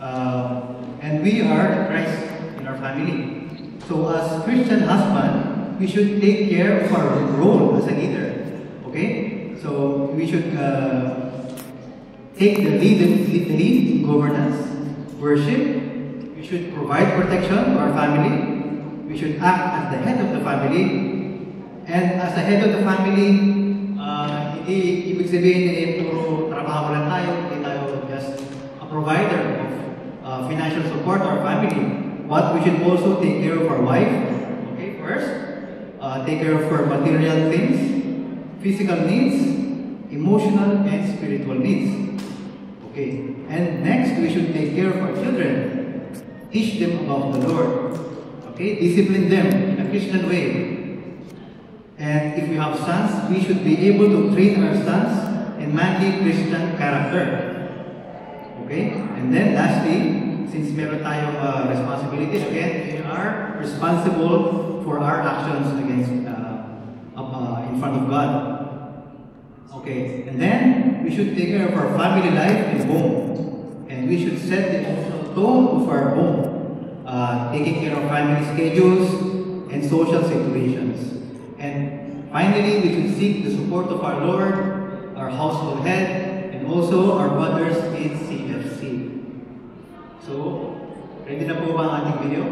And we are Christ in our family. So as Christian husband, we should take care of our role as a leader. Okay? So we should take the lead in governance, worship. We should provide protection to our family. We should act as the head of the family. And as the head of the family, hindi ibig sabihin puro trabaho lang tayo, hindi tayo just a provider of financial support to our family. But we should also take care of our wife, okay, first. Take care of her material things, physical needs, emotional and spiritual needs. Okay, and next we should take care of our children. Teach them about the Lord. Okay, discipline them in a Christian way. And if we have sons, we should be able to train our sons in manly Christian character. Okay? And then lastly, since meron tayong responsibilities, again, we are responsible for our actions against in front of God. Okay, and then we should take care of our family life and home. And we should set the emotional tone of our home, taking care of family schedules and social situations. And finally, we should seek the support of our Lord, our household head, and also our brothers in CFC. So, ready na po ba ang ating video?